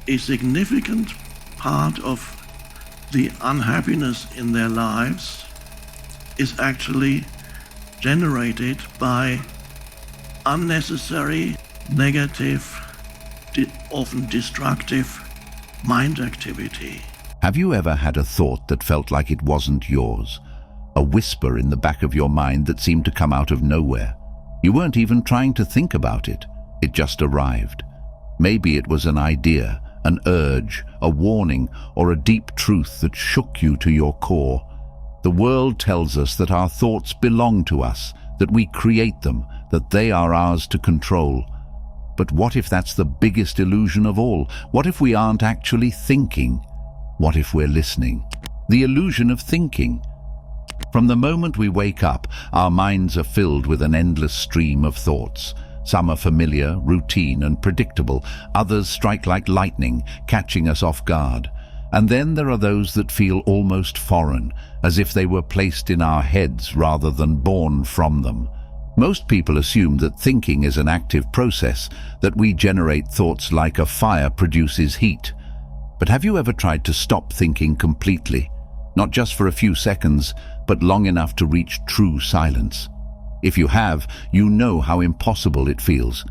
a significant part of the unhappiness in their lives is actually generated by unnecessary, negative, often destructive mind activity. Have you ever had a thought that felt like it wasn't yours? A whisper in the back of your mind that seemed to come out of nowhere. You weren't even trying to think about it. It just arrived. Maybe it was an idea, an urge, a warning, or a deep truth that shook you to your core. The world tells us that our thoughts belong to us, that we create them, that they are ours to control. But what if that's the biggest illusion of all? What if we aren't actually thinking? What if we're listening? The illusion of thinking. From the moment we wake up, our minds are filled with an endless stream of thoughts. Some are familiar, routine, and predictable. Others strike like lightning, catching us off guard. And then there are those that feel almost foreign, as if they were placed in our heads rather than born from them. Most people assume that thinking is an active process, that we generate thoughts like a fire produces heat. But have you ever tried to stop thinking completely? Not just for a few seconds, but long enough to reach true silence. If you have, you know how impossible it feels.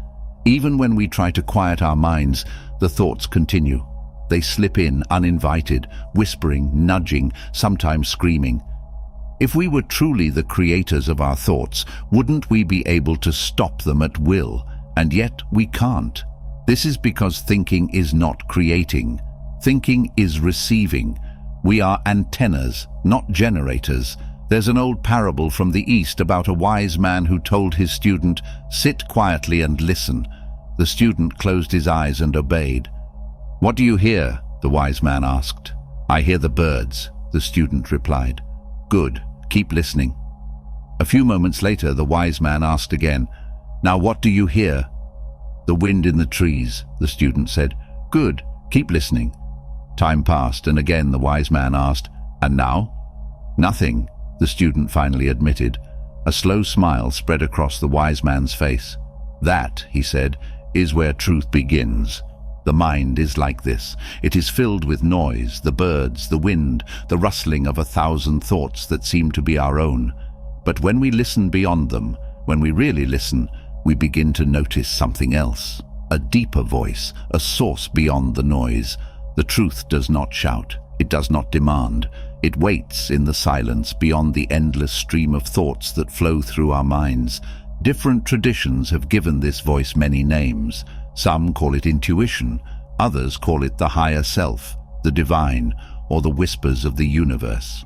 Even when we try to quiet our minds, the thoughts continue. They slip in uninvited, whispering, nudging, sometimes screaming. If we were truly the creators of our thoughts, wouldn't we be able to stop them at will? And yet we can't. This is because thinking is not creating. Thinking is receiving. We are antennas, not generators. There's an old parable from the East about a wise man who told his student, "Sit quietly and listen." The student closed his eyes and obeyed. "What do you hear?" the wise man asked. "I hear the birds," the student replied. "Good, keep listening." A few moments later, the wise man asked again, "Now what do you hear?" "The wind in the trees," the student said. "Good, keep listening." Time passed, and again the wise man asked, "And now?" "Nothing," the student finally admitted. A slow smile spread across the wise man's face. "That," he said, "is where truth begins. The mind is like this. It is filled with noise, the birds, the wind, the rustling of 1,000 thoughts that seem to be our own. But when we listen beyond them, when we really listen, we begin to notice something else. A deeper voice, a source beyond the noise. The truth does not shout. It does not demand. It waits in the silence beyond the endless stream of thoughts that flow through our minds. Different traditions have given this voice many names. Some call it intuition, others call it the higher self, the divine, or the whispers of the universe.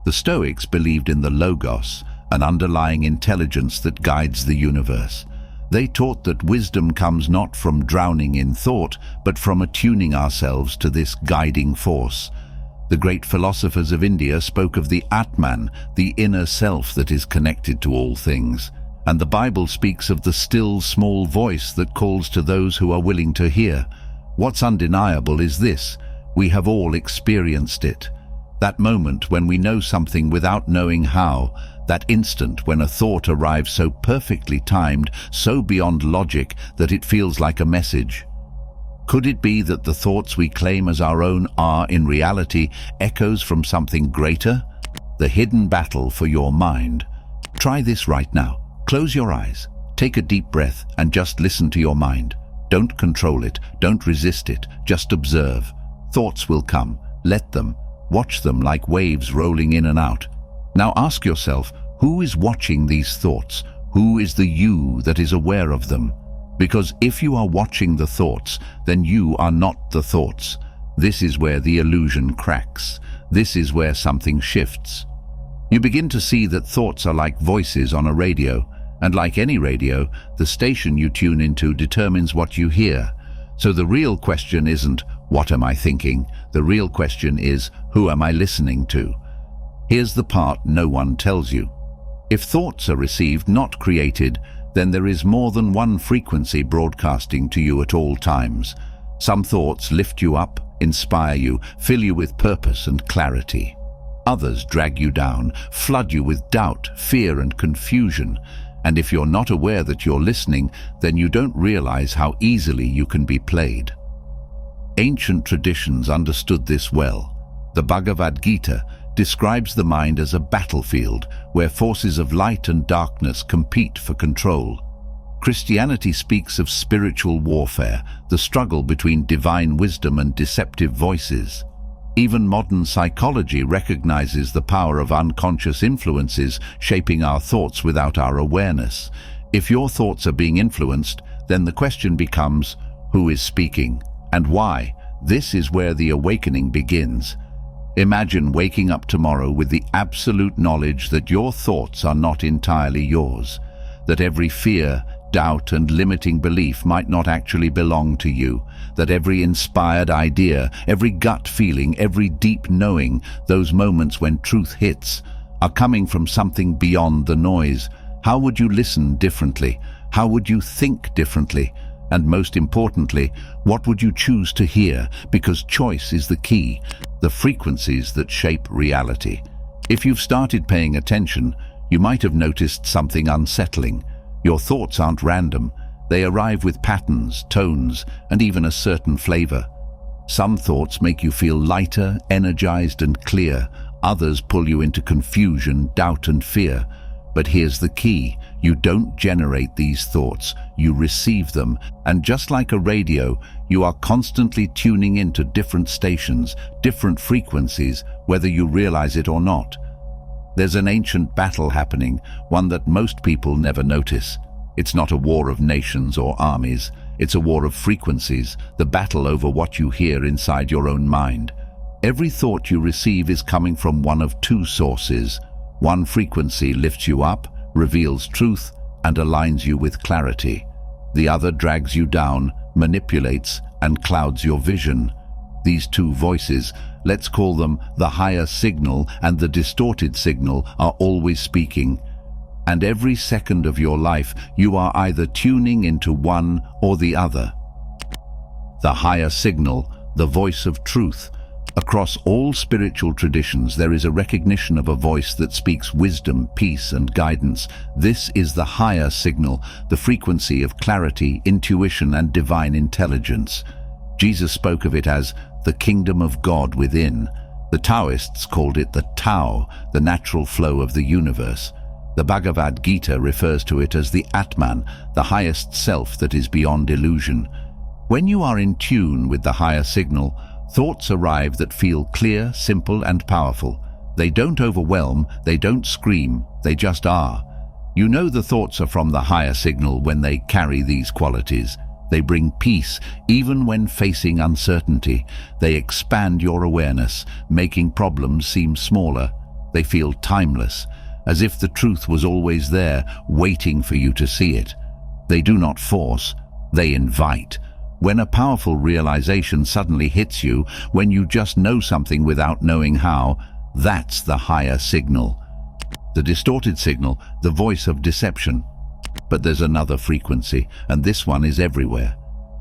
The Stoics believed in the Logos, an underlying intelligence that guides the universe. They taught that wisdom comes not from drowning in thought, but from attuning ourselves to this guiding force. The great philosophers of India spoke of the Atman, the inner self that is connected to all things. And the Bible speaks of the still small voice that calls to those who are willing to hear. What's undeniable is this: we have all experienced it. That moment when we know something without knowing how, that instant when a thought arrives so perfectly timed, so beyond logic that it feels like a message. Could it be that the thoughts we claim as our own are, in reality, echoes from something greater? The hidden battle for your mind. Try this right now. Close your eyes, take a deep breath, and just listen to your mind. Don't control it, don't resist it, just observe. Thoughts will come, let them. Watch them like waves rolling in and out. Now ask yourself, who is watching these thoughts? Who is the you that is aware of them? Because if you are watching the thoughts, then you are not the thoughts. This is where the illusion cracks. This is where something shifts. You begin to see that thoughts are like voices on a radio, and like any radio, the station you tune into determines what you hear. So the real question isn't, what am I thinking? The real question is, who am I listening to? Here's the part no one tells you. If thoughts are received, not created, then there is more than one frequency broadcasting to you at all times. Some thoughts lift you up, inspire you, fill you with purpose and clarity. Others drag you down, flood you with doubt, fear, and confusion. And if you're not aware that you're listening, then you don't realize how easily you can be played. Ancient traditions understood this well. The Bhagavad Gita describes the mind as a battlefield where forces of light and darkness compete for control. Christianity speaks of spiritual warfare, the struggle between divine wisdom and deceptive voices. Even modern psychology recognizes the power of unconscious influences shaping our thoughts without our awareness. If your thoughts are being influenced, then the question becomes, who is speaking and why? This is where the awakening begins. Imagine waking up tomorrow with the absolute knowledge that your thoughts are not entirely yours, that every fear, doubt and limiting belief might not actually belong to you, that every inspired idea, every gut feeling, every deep knowing, those moments when truth hits, are coming from something beyond the noise. How would you listen differently? How would you think differently? And most importantly, what would you choose to hear? Because choice is the key, the frequencies that shape reality. If you've started paying attention, you might have noticed something unsettling. Your thoughts aren't random. They arrive with patterns, tones, and even a certain flavor. Some thoughts make you feel lighter, energized, and clear. Others pull you into confusion, doubt, and fear. But here's the key. You don't generate these thoughts. You receive them. And just like a radio, you are constantly tuning into different stations, different frequencies, whether you realize it or not. There's an ancient battle happening, one that most people never notice. It's not a war of nations or armies. It's a war of frequencies, the battle over what you hear inside your own mind. Every thought you receive is coming from one of two sources. One frequency lifts you up, reveals truth, and aligns you with clarity. The other drags you down, manipulates, and clouds your vision. These two voices, let's call them the higher signal and the distorted signal, are always speaking. And every second of your life, you are either tuning into one or the other. The higher signal, the voice of truth. Across all spiritual traditions, there is a recognition of a voice that speaks wisdom, peace, and guidance. This is the higher signal, the frequency of clarity, intuition, and divine intelligence. Jesus spoke of it as the kingdom of God within. The Taoists called it the Tao, the natural flow of the universe. The Bhagavad Gita refers to it as the Atman, the highest self that is beyond illusion. When you are in tune with the higher signal, thoughts arrive that feel clear, simple, and powerful. They don't overwhelm, they don't scream, they just are. You know the thoughts are from the higher signal when they carry these qualities. They bring peace, even when facing uncertainty. They expand your awareness, making problems seem smaller. They feel timeless, as if the truth was always there, waiting for you to see it. They do not force, they invite. When a powerful realization suddenly hits you, when you just know something without knowing how, that's the higher signal. The distorted signal, the voice of deception. But there's another frequency, and this one is everywhere.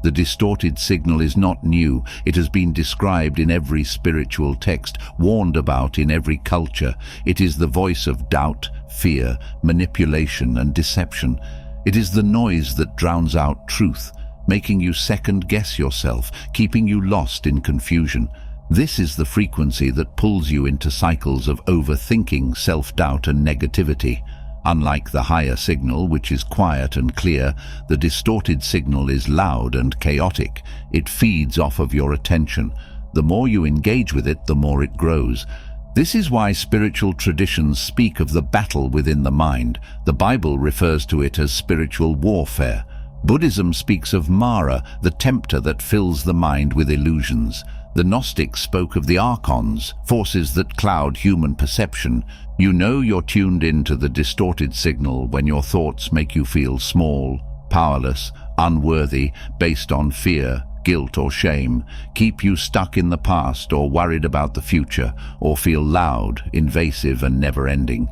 The distorted signal is not new. It has been described in every spiritual text, warned about in every culture. It is the voice of doubt, fear, manipulation, and deception. It is the noise that drowns out truth, making you second-guess yourself, keeping you lost in confusion. This is the frequency that pulls you into cycles of overthinking, self-doubt, and negativity. Unlike the higher signal, which is quiet and clear, the distorted signal is loud and chaotic. It feeds off of your attention. The more you engage with it, the more it grows. This is why spiritual traditions speak of the battle within the mind. The Bible refers to it as spiritual warfare. Buddhism speaks of Mara, the tempter that fills the mind with illusions. The Gnostics spoke of the archons, forces that cloud human perception. You know you're tuned into the distorted signal when your thoughts make you feel small, powerless, unworthy, based on fear, guilt, or shame, keep you stuck in the past or worried about the future, or feel loud, invasive, and never-ending.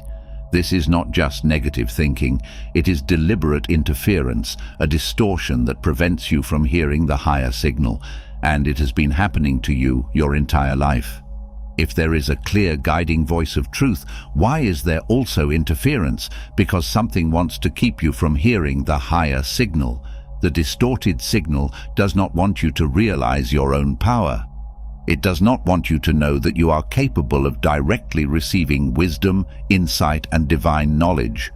This is not just negative thinking, it is deliberate interference, a distortion that prevents you from hearing the higher signal, and it has been happening to you your entire life. If there is a clear guiding voice of truth, why is there also interference? Because something wants to keep you from hearing the higher signal. The distorted signal does not want you to realize your own power. It does not want you to know that you are capable of directly receiving wisdom, insight, and divine knowledge.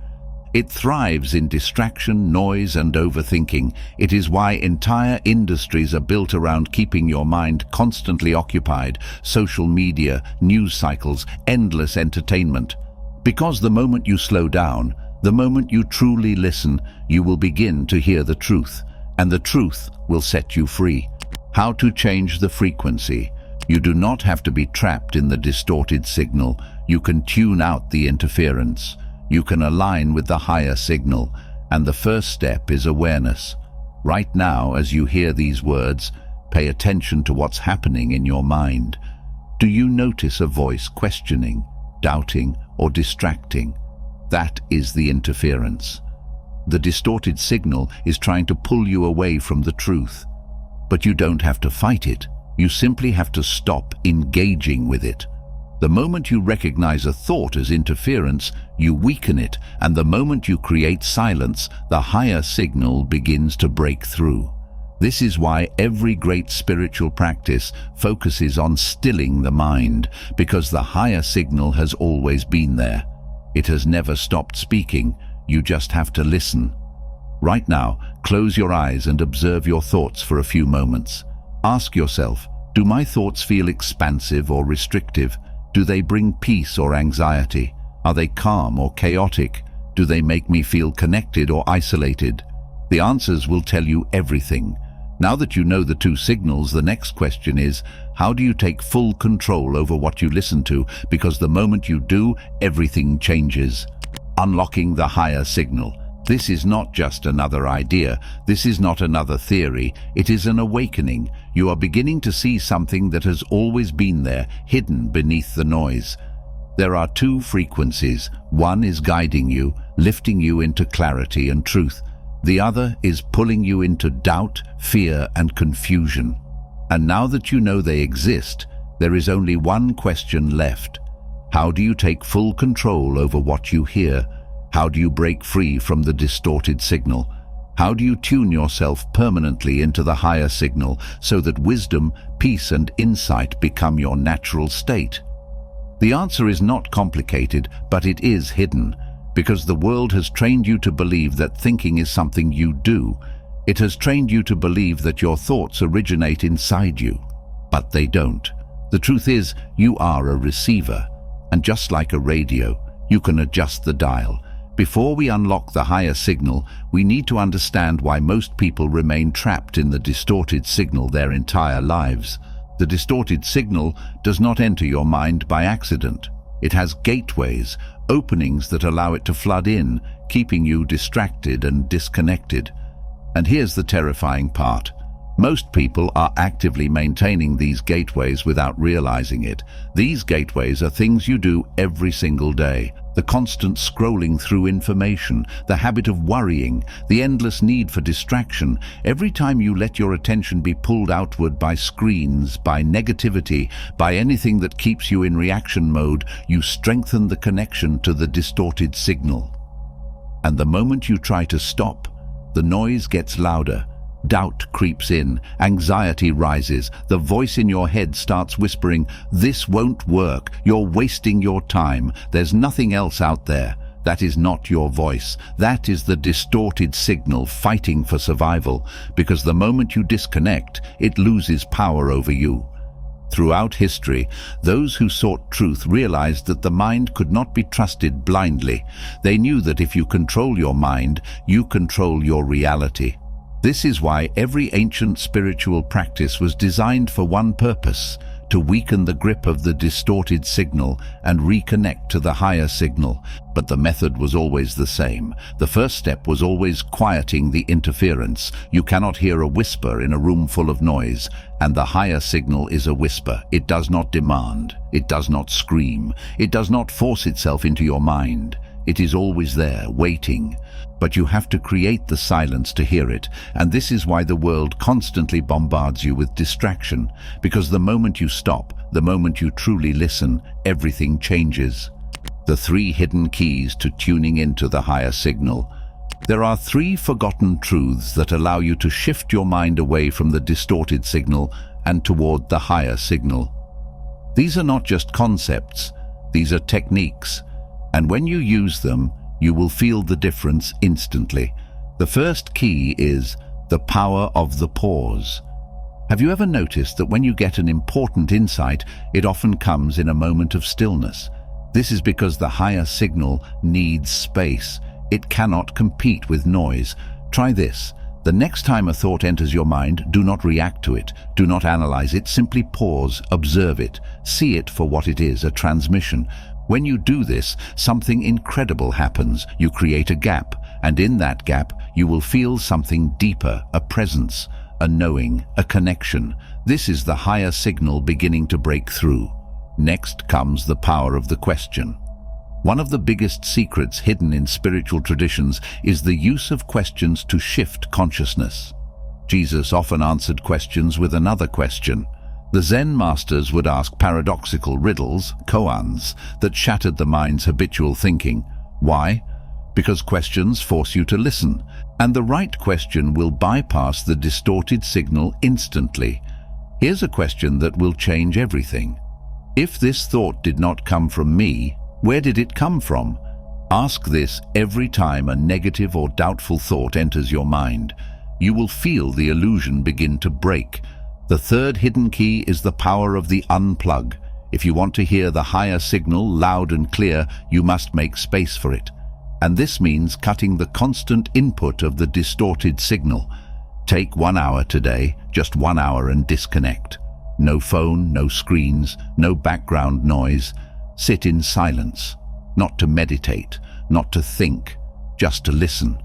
It thrives in distraction, noise, and overthinking. It is why entire industries are built around keeping your mind constantly occupied: social media, news cycles, endless entertainment. Because the moment you slow down, the moment you truly listen, you will begin to hear the truth, and the truth will set you free. How to change the frequency? You do not have to be trapped in the distorted signal. You can tune out the interference. You can align with the higher signal, and the first step is awareness. Right now, as you hear these words, pay attention to what's happening in your mind. Do you notice a voice questioning, doubting, or distracting? That is the interference. The distorted signal is trying to pull you away from the truth. But you don't have to fight it. You simply have to stop engaging with it. The moment you recognize a thought as interference, you weaken it, and the moment you create silence, the higher signal begins to break through. This is why every great spiritual practice focuses on stilling the mind, because the higher signal has always been there. It has never stopped speaking. You just have to listen. Right now, close your eyes and observe your thoughts for a few moments. Ask yourself, do my thoughts feel expansive or restrictive? Do they bring peace or anxiety? Are they calm or chaotic? Do they make me feel connected or isolated? The answers will tell you everything. Now that you know the two signals, the next question is, how do you take full control over what you listen to? Because the moment you do, everything changes. Unlocking the higher signal. This is not just another idea. This is not another theory. It is an awakening. You are beginning to see something that has always been there, hidden beneath the noise. There are two frequencies. One is guiding you, lifting you into clarity and truth. The other is pulling you into doubt, fear, and confusion. And now that you know they exist, there is only one question left. How do you take full control over what you hear? How do you break free from the distorted signal? How do you tune yourself permanently into the higher signal so that wisdom, peace, and insight become your natural state? The answer is not complicated, but it is hidden. Because the world has trained you to believe that thinking is something you do. It has trained you to believe that your thoughts originate inside you. But they don't. The truth is, you are a receiver. And just like a radio, you can adjust the dial. Before we unlock the higher signal, we need to understand why most people remain trapped in the distorted signal their entire lives. The distorted signal does not enter your mind by accident. It has gateways, openings that allow it to flood in, keeping you distracted and disconnected. And here's the terrifying part. Most people are actively maintaining these gateways without realizing it. These gateways are things you do every single day. The constant scrolling through information, the habit of worrying, the endless need for distraction. Every time you let your attention be pulled outward by screens, by negativity, by anything that keeps you in reaction mode, you strengthen the connection to the distorted signal. And the moment you try to stop, the noise gets louder. Doubt creeps in, anxiety rises, the voice in your head starts whispering, "This won't work, you're wasting your time, there's nothing else out there." That is not your voice. That is the distorted signal fighting for survival, because the moment you disconnect, it loses power over you. Throughout history, those who sought truth realized that the mind could not be trusted blindly. They knew that if you control your mind, you control your reality. This is why every ancient spiritual practice was designed for one purpose: to weaken the grip of the distorted signal and reconnect to the higher signal. But the method was always the same. The first step was always quieting the interference. You cannot hear a whisper in a room full of noise, and the higher signal is a whisper. It does not demand. It does not scream. It does not force itself into your mind. It is always there, waiting. But you have to create the silence to hear it, and this is why the world constantly bombards you with distraction, because the moment you stop, the moment you truly listen, everything changes. The 3 hidden keys to tuning into the higher signal. There are 3 forgotten truths that allow you to shift your mind away from the distorted signal and toward the higher signal. These are not just concepts, these are techniques, and when you use them, you will feel the difference instantly. The first key is the power of the pause. Have you ever noticed that when you get an important insight, it often comes in a moment of stillness? This is because the higher signal needs space. It cannot compete with noise. Try this. The next time a thought enters your mind, do not react to it. Do not analyze it. Simply pause, observe it, see it for what it is, a transmission. When you do this, something incredible happens. You create a gap, and in that gap, you will feel something deeper, a presence, a knowing, a connection. This is the higher signal beginning to break through. Next comes the power of the question. One of the biggest secrets hidden in spiritual traditions is the use of questions to shift consciousness. Jesus often answered questions with another question. The Zen masters would ask paradoxical riddles, koans, that shattered the mind's habitual thinking. Why? Because questions force you to listen, and the right question will bypass the distorted signal instantly. Here's a question that will change everything. If this thought did not come from me, where did it come from? Ask this every time a negative or doubtful thought enters your mind. You will feel the illusion begin to break. The third hidden key is the power of the unplug. If you want to hear the higher signal loud and clear, you must make space for it. And this means cutting the constant input of the distorted signal. Take 1 hour today, just 1 hour, and disconnect. No phone, no screens, no background noise. Sit in silence, not to meditate, not to think, just to listen.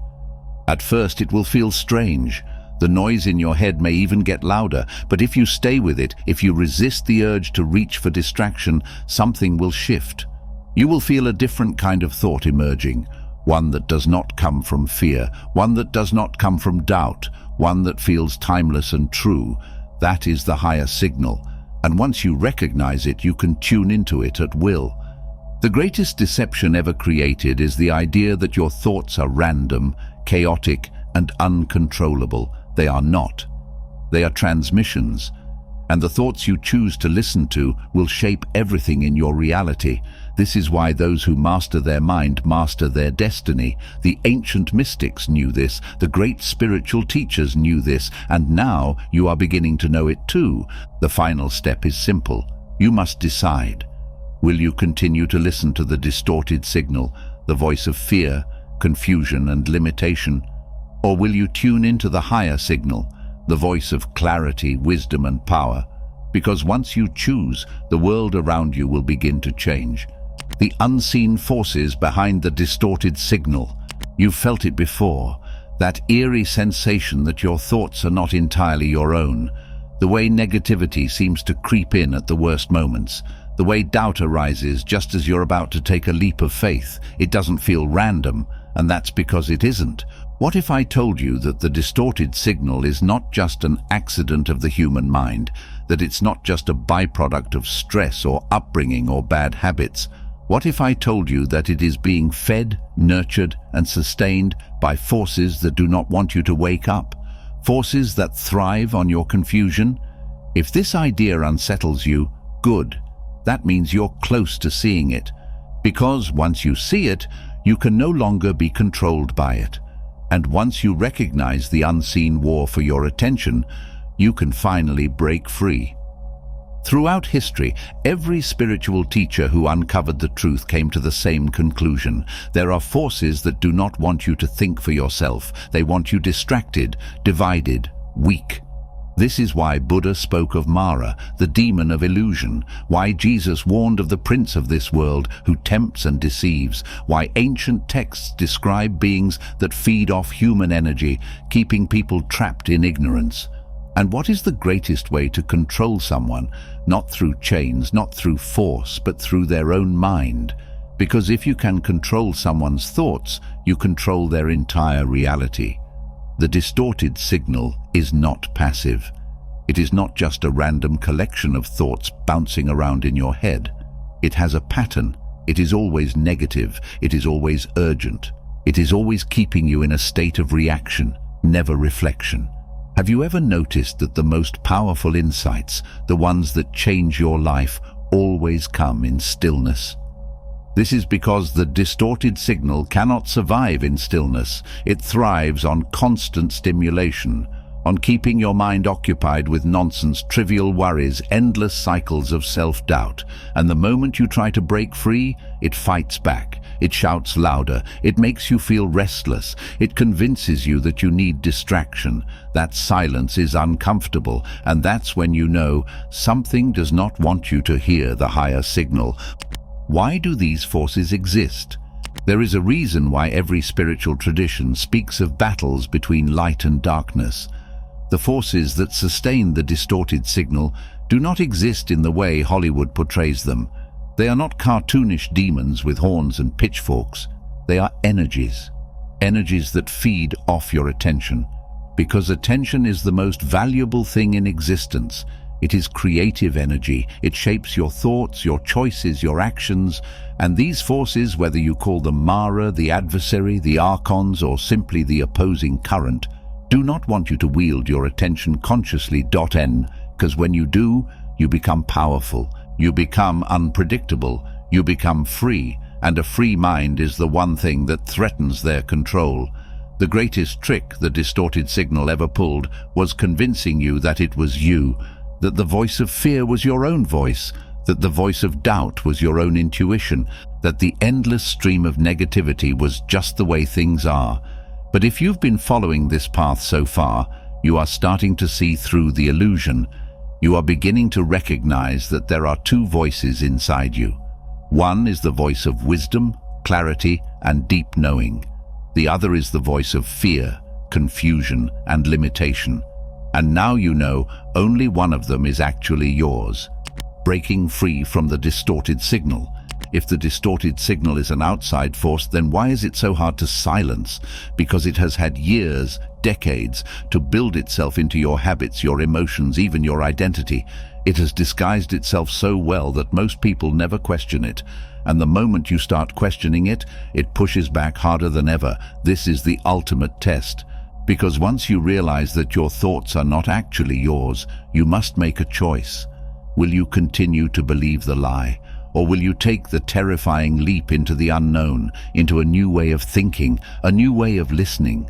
At first it will feel strange. The noise in your head may even get louder, but if you stay with it, if you resist the urge to reach for distraction, something will shift. You will feel a different kind of thought emerging, one that does not come from fear, one that does not come from doubt, one that feels timeless and true. That is the higher signal, and once you recognize it, you can tune into it at will. The greatest deception ever created is the idea that your thoughts are random, chaotic, and uncontrollable. They are not. They are transmissions, and the thoughts you choose to listen to will shape everything in your reality. This is why those who master their mind master their destiny. The ancient mystics knew this, the great spiritual teachers knew this, and now you are beginning to know it too. The final step is simple. You must decide. Will you continue to listen to the distorted signal, the voice of fear, confusion, and limitation? Or will you tune into the higher signal, the voice of clarity, wisdom, and power? Because once you choose, the world around you will begin to change. The unseen forces behind the distorted signal. You've felt it before, that eerie sensation that your thoughts are not entirely your own, the way negativity seems to creep in at the worst moments, the way doubt arises just as you're about to take a leap of faith. It doesn't feel random, and that's because it isn't. What if I told you that the distorted signal is not just an accident of the human mind, that it's not just a byproduct of stress or upbringing or bad habits? What if I told you that it is being fed, nurtured, and sustained by forces that do not want you to wake up, forces that thrive on your confusion? If this idea unsettles you, good. That means you're close to seeing it, because once you see it, you can no longer be controlled by it. And once you recognize the unseen war for your attention, you can finally break free. Throughout history, every spiritual teacher who uncovered the truth came to the same conclusion. There are forces that do not want you to think for yourself. They want you distracted, divided, weak. This is why Buddha spoke of Mara, the demon of illusion, why Jesus warned of the prince of this world who tempts and deceives, why ancient texts describe beings that feed off human energy, keeping people trapped in ignorance. And what is the greatest way to control someone? Not through chains, not through force, but through their own mind. Because if you can control someone's thoughts, you control their entire reality. The distorted signal is not passive. It is not just a random collection of thoughts bouncing around in your head. It has a pattern. It is always negative. It is always urgent. It is always keeping you in a state of reaction, never reflection. Have you ever noticed that the most powerful insights, the ones that change your life, always come in stillness? This is because the distorted signal cannot survive in stillness. It thrives on constant stimulation, on keeping your mind occupied with nonsense, trivial worries, endless cycles of self-doubt. And the moment you try to break free, it fights back. It shouts louder. It makes you feel restless. It convinces you that you need distraction. That silence is uncomfortable, and that's when you know something does not want you to hear the higher signal. Why do these forces exist? There is a reason why every spiritual tradition speaks of battles between light and darkness. The forces that sustain the distorted signal do not exist in the way Hollywood portrays them. They are not cartoonish demons with horns and pitchforks. They are energies. Energies that feed off your attention. Because attention is the most valuable thing in existence. It is creative energy. It shapes your thoughts, your choices, your actions. And these forces, whether you call them Mara, the adversary, the archons, or simply the opposing current, do not want you to wield your attention consciously. Because when you do, you become powerful. You become unpredictable. You become free. And a free mind is the one thing that threatens their control. The greatest trick the distorted signal ever pulled was convincing you that it was you, that the voice of fear was your own voice, that the voice of doubt was your own intuition, that the endless stream of negativity was just the way things are. But if you've been following this path so far, you are starting to see through the illusion. You are beginning to recognize that there are two voices inside you. One is the voice of wisdom, clarity, and deep knowing. The other is the voice of fear, confusion, and limitation. And now you know only one of them is actually yours. Breaking free from the distorted signal. If the distorted signal is an outside force, then why is it so hard to silence? Because it has had years, decades, to build itself into your habits, your emotions, even your identity. It has disguised itself so well that most people never question it. And the moment you start questioning it, it pushes back harder than ever. This is the ultimate test. Because once you realize that your thoughts are not actually yours, you must make a choice. Will you continue to believe the lie? Or will you take the terrifying leap into the unknown, into a new way of thinking, a new way of listening?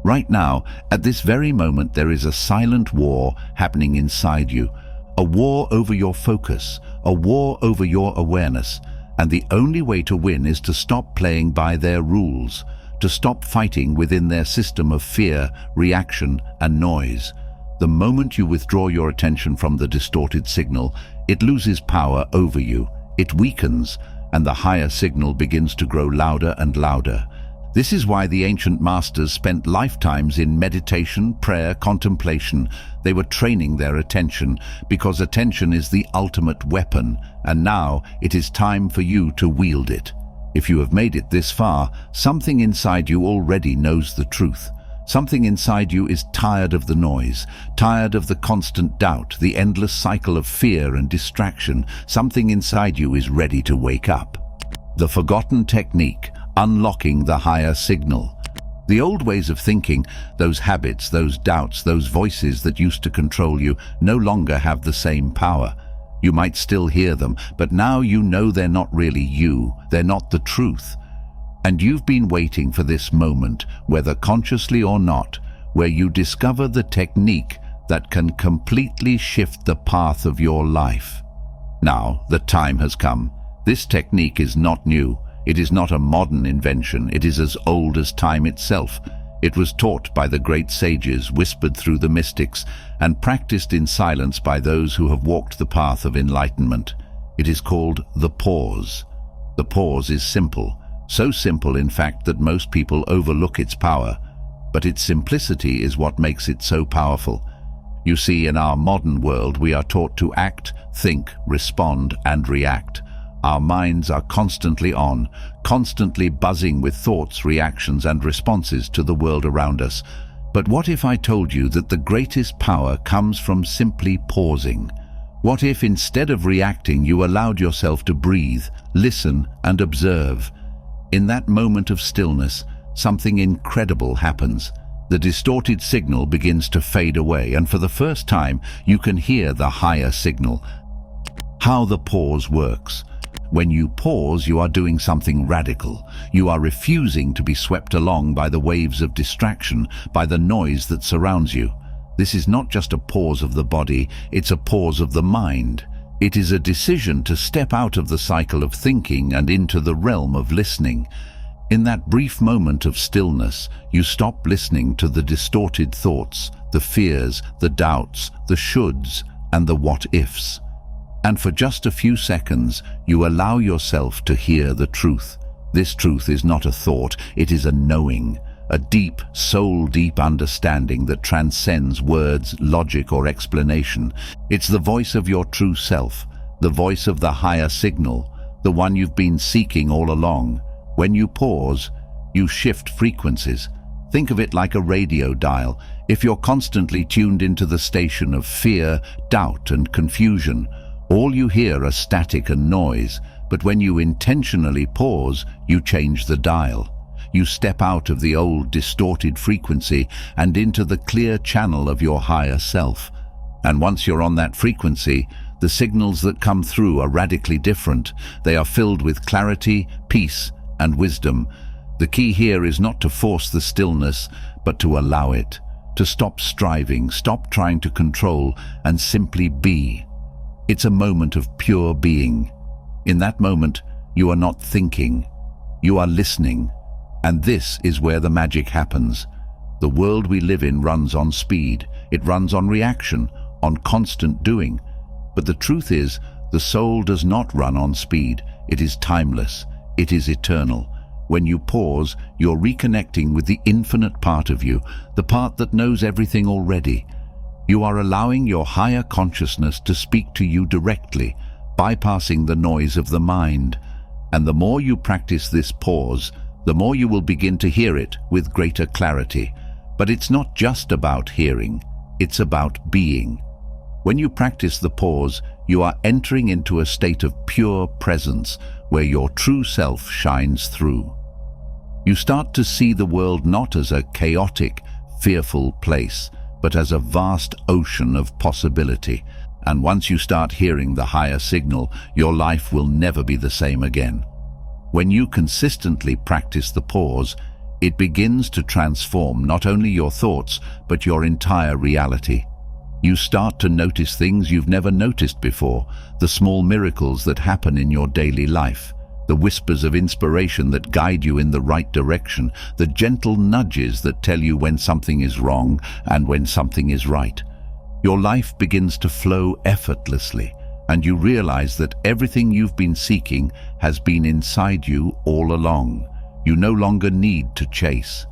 Right now, at this very moment, there is a silent war happening inside you. A war over your focus, a war over your awareness. And the only way to win is to stop playing by their rules, to stop fighting within their system of fear, reaction, and noise. The moment you withdraw your attention from the distorted signal, it loses power over you. It weakens, and the higher signal begins to grow louder and louder. This is why the ancient masters spent lifetimes in meditation, prayer, contemplation. They were training their attention, because attention is the ultimate weapon, and now it is time for you to wield it. If you have made it this far, something inside you already knows the truth. Something inside you is tired of the noise, tired of the constant doubt, the endless cycle of fear and distraction. Something inside you is ready to wake up. The forgotten technique, unlocking the higher signal. The old ways of thinking, those habits, those doubts, those voices that used to control you, no longer have the same power. You might still hear them, but now you know they're not really you, they're not the truth. And you've been waiting for this moment, whether consciously or not, where you discover the technique that can completely shift the path of your life. Now, the time has come. This technique is not new. It is not a modern invention. It is as old as time itself. It was taught by the great sages, whispered through the mystics, and practiced in silence by those who have walked the path of enlightenment. It is called the pause. The pause is simple. So simple, in fact, that most people overlook its power. But its simplicity is what makes it so powerful. You see, in our modern world, we are taught to act, think, respond, and react. Our minds are constantly on, constantly buzzing with thoughts, reactions, and responses to the world around us. But what if I told you that the greatest power comes from simply pausing? What if, instead of reacting, you allowed yourself to breathe, listen, and observe? In that moment of stillness, something incredible happens. The distorted signal begins to fade away, and for the first time, you can hear the higher signal. How the pause works. When you pause, you are doing something radical. You are refusing to be swept along by the waves of distraction, by the noise that surrounds you. This is not just a pause of the body, it's a pause of the mind. It is a decision to step out of the cycle of thinking and into the realm of listening. In that brief moment of stillness, you stop listening to the distorted thoughts, the fears, the doubts, the shoulds, and the what-ifs. And for just a few seconds, you allow yourself to hear the truth. This truth is not a thought, it is a knowing, a deep, soul-deep understanding that transcends words, logic, or explanation. It's the voice of your true self, the voice of the higher signal, the one you've been seeking all along. When you pause, you shift frequencies. Think of it like a radio dial. If you're constantly tuned into the station of fear, doubt, and confusion, all you hear are static and noise. But when you intentionally pause, you change the dial. You step out of the old distorted frequency and into the clear channel of your higher self. And once you're on that frequency, the signals that come through are radically different. They are filled with clarity, peace, and wisdom. The key here is not to force the stillness, but to allow it. To stop striving, stop trying to control, and simply be. It's a moment of pure being. In that moment, you are not thinking, you are listening. And this is where the magic happens. The world we live in runs on speed. It runs on reaction, on constant doing. But the truth is, the soul does not run on speed. It is timeless. It is eternal. When you pause, you're reconnecting with the infinite part of you, the part that knows everything already. You are allowing your higher consciousness to speak to you directly, bypassing the noise of the mind. And the more you practice this pause, the more you will begin to hear it with greater clarity. But it's not just about hearing, it's about being. When you practice the pause, you are entering into a state of pure presence where your true self shines through. You start to see the world not as a chaotic, fearful place, but as a vast ocean of possibility. And once you start hearing the higher signal, your life will never be the same again. When you consistently practice the pause, it begins to transform not only your thoughts, but your entire reality. You start to notice things you've never noticed before, the small miracles that happen in your daily life, the whispers of inspiration that guide you in the right direction, the gentle nudges that tell you when something is wrong and when something is right. Your life begins to flow effortlessly, and you realize that everything you've been seeking has been inside you all along. You no longer need to chase.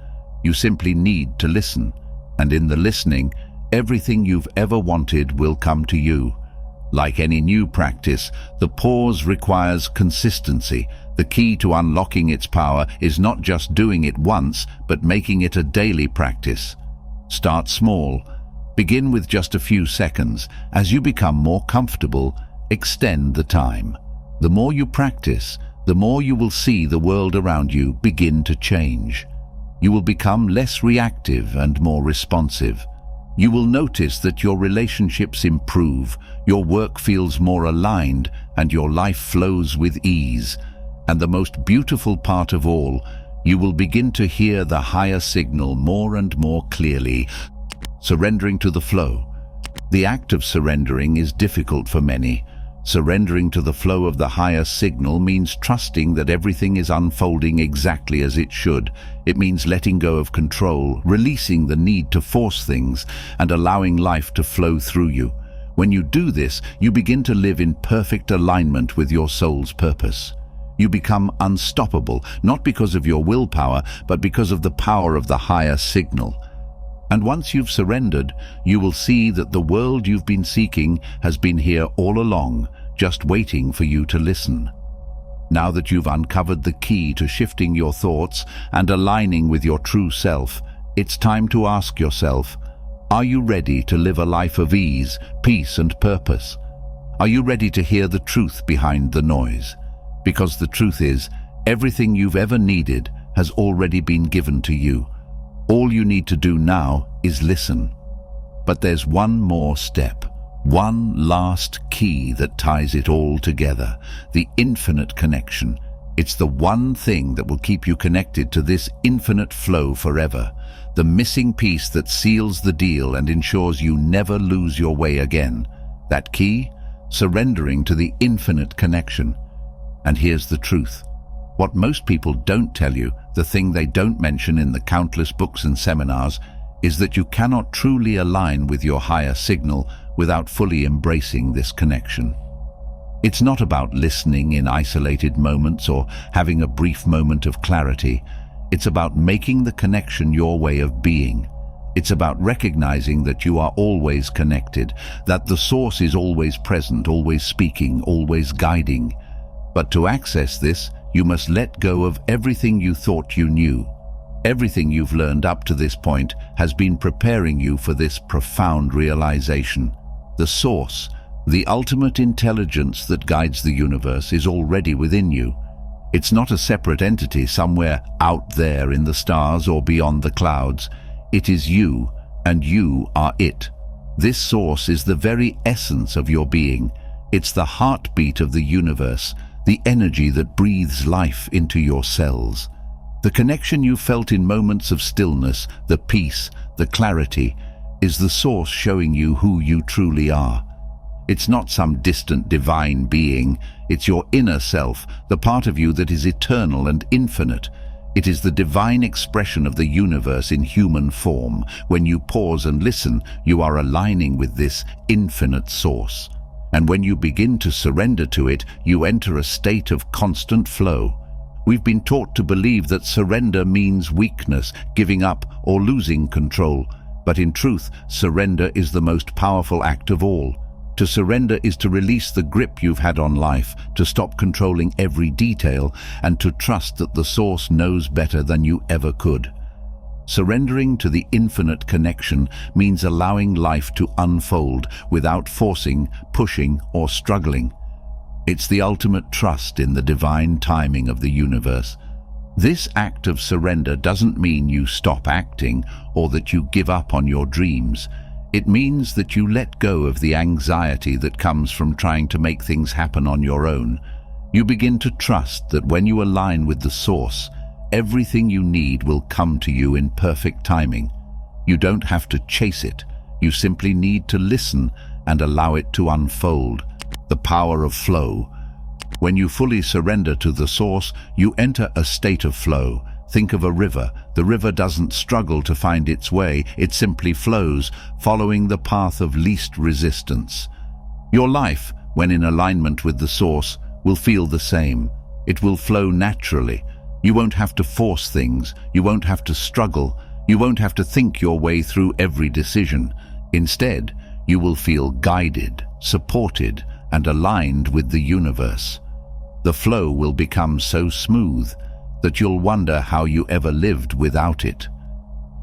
You simply need to listen, and in the listening, everything you've ever wanted will come to you. Like any new practice, the pause requires consistency. The key to unlocking its power is not just doing it once, but making it a daily practice. Start small. Begin with just a few seconds. As you become more comfortable, extend the time. The more you practice, the more you will see the world around you begin to change. You will become less reactive and more responsive. You will notice that your relationships improve, your work feels more aligned, and your life flows with ease. And the most beautiful part of all, you will begin to hear the higher signal more and more clearly, surrendering to the flow. The act of surrendering is difficult for many. Surrendering to the flow of the higher signal means trusting that everything is unfolding exactly as it should. It means letting go of control, releasing the need to force things, and allowing life to flow through you. When you do this, you begin to live in perfect alignment with your soul's purpose. You become unstoppable, not because of your willpower, but because of the power of the higher signal. And once you've surrendered, you will see that the world you've been seeking has been here all along, just waiting for you to listen. Now that you've uncovered the key to shifting your thoughts and aligning with your true self, it's time to ask yourself, are you ready to live a life of ease, peace, and purpose? Are you ready to hear the truth behind the noise? Because the truth is, everything you've ever needed has already been given to you. All you need to do now is listen. But there's one more step, one last key that ties it all together, the infinite connection. It's the one thing that will keep you connected to this infinite flow forever, the missing piece that seals the deal and ensures you never lose your way again. That key? Surrendering to the infinite connection. And here's the truth. What most people don't tell you, the thing they don't mention in the countless books and seminars, is that you cannot truly align with your higher signal without fully embracing this connection. It's not about listening in isolated moments or having a brief moment of clarity. It's about making the connection your way of being. It's about recognizing that you are always connected, that the source is always present, always speaking, always guiding. But to access this, you must let go of everything you thought you knew. Everything you've learned up to this point has been preparing you for this profound realization. The source, the ultimate intelligence that guides the universe, is already within you. It's not a separate entity somewhere out there in the stars or beyond the clouds. It is you, and you are it. This source is the very essence of your being. It's the heartbeat of the universe, the energy that breathes life into your cells. The connection you felt in moments of stillness, the peace, the clarity, is the source showing you who you truly are. It's not some distant divine being. It's your inner self, the part of you that is eternal and infinite. It is the divine expression of the universe in human form. When you pause and listen, you are aligning with this infinite source. And when you begin to surrender to it, you enter a state of constant flow. We've been taught to believe that surrender means weakness, giving up, or losing control. But in truth, surrender is the most powerful act of all. To surrender is to release the grip you've had on life, to stop controlling every detail, and to trust that the source knows better than you ever could. Surrendering to the infinite connection means allowing life to unfold without forcing, pushing, or struggling. It's the ultimate trust in the divine timing of the universe. This act of surrender doesn't mean you stop acting or that you give up on your dreams. It means that you let go of the anxiety that comes from trying to make things happen on your own. You begin to trust that when you align with the source, everything you need will come to you in perfect timing. You don't have to chase it. You simply need to listen and allow it to unfold. The power of flow. When you fully surrender to the source, you enter a state of flow. Think of a river. The river doesn't struggle to find its way. It simply flows, following the path of least resistance. Your life, when in alignment with the source, will feel the same. It will flow naturally. You won't have to force things. You won't have to struggle. You won't have to think your way through every decision. Instead, you will feel guided, supported, and aligned with the universe. The flow will become so smooth that you'll wonder how you ever lived without it.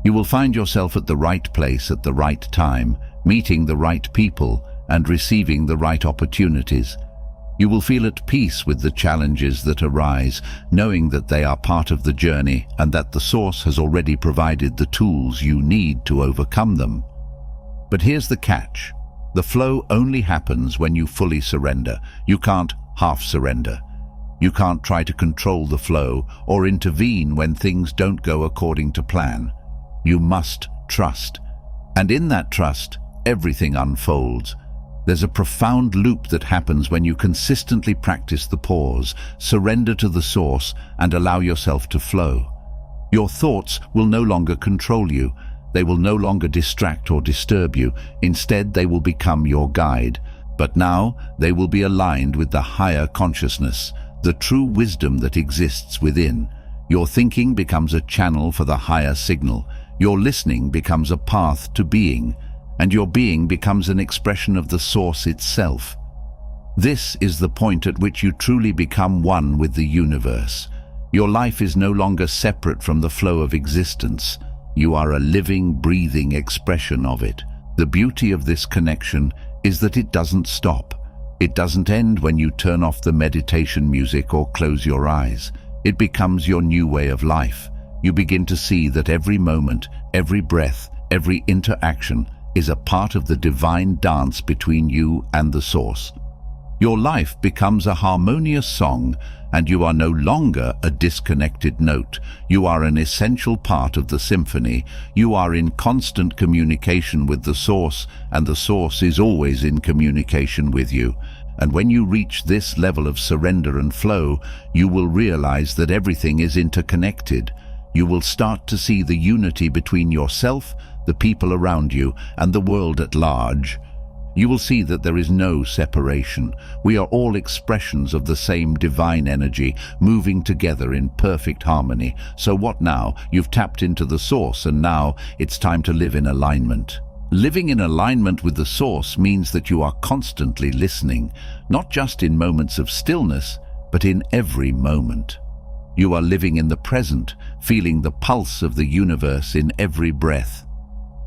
You will find yourself at the right place at the right time, meeting the right people, and receiving the right opportunities. You will feel at peace with the challenges that arise, knowing that they are part of the journey and that the source has already provided the tools you need to overcome them. But here's the catch. The flow only happens when you fully surrender. You can't half surrender. You can't try to control the flow or intervene when things don't go according to plan. You must trust. And in that trust, everything unfolds. There's a profound loop that happens when you consistently practice the pause, surrender to the source, and allow yourself to flow. Your thoughts will no longer control you. They will no longer distract or disturb you. Instead, they will become your guide. But now, they will be aligned with the higher consciousness, the true wisdom that exists within. Your thinking becomes a channel for the higher signal. Your listening becomes a path to being, and your being becomes an expression of the source itself. This is the point at which you truly become one with the universe. Your life is no longer separate from the flow of existence. You are a living, breathing expression of it. The beauty of this connection is that it doesn't stop. It doesn't end when you turn off the meditation music or close your eyes. It becomes your new way of life. You begin to see that every moment, every breath, every interaction is a part of the divine dance between you and the Source. Your life becomes a harmonious song, and you are no longer a disconnected note. You are an essential part of the symphony. You are in constant communication with the Source, and the Source is always in communication with you. And when you reach this level of surrender and flow, you will realize that everything is interconnected. You will start to see the unity between yourself, the people around you, and the world at large. You will see that there is no separation. We are all expressions of the same divine energy, moving together in perfect harmony. So what now? You've tapped into the Source, and now it's time to live in alignment. Living in alignment with the Source means that you are constantly listening, not just in moments of stillness, but in every moment. You are living in the present, feeling the pulse of the universe in every breath.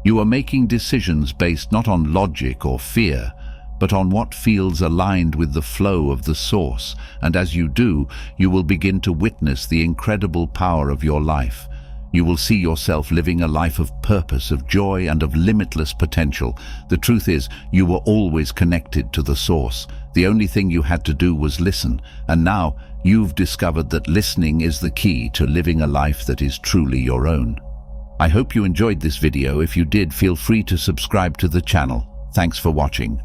You are making decisions based not on logic or fear, but on what feels aligned with the flow of the Source, and as you do, you will begin to witness the incredible power of your life. You will see yourself living a life of purpose, of joy, and of limitless potential. The truth is, you were always connected to the Source. The only thing you had to do was listen, and now you've discovered that listening is the key to living a life that is truly your own. I hope you enjoyed this video. If you did, feel free to subscribe to the channel. Thanks for watching.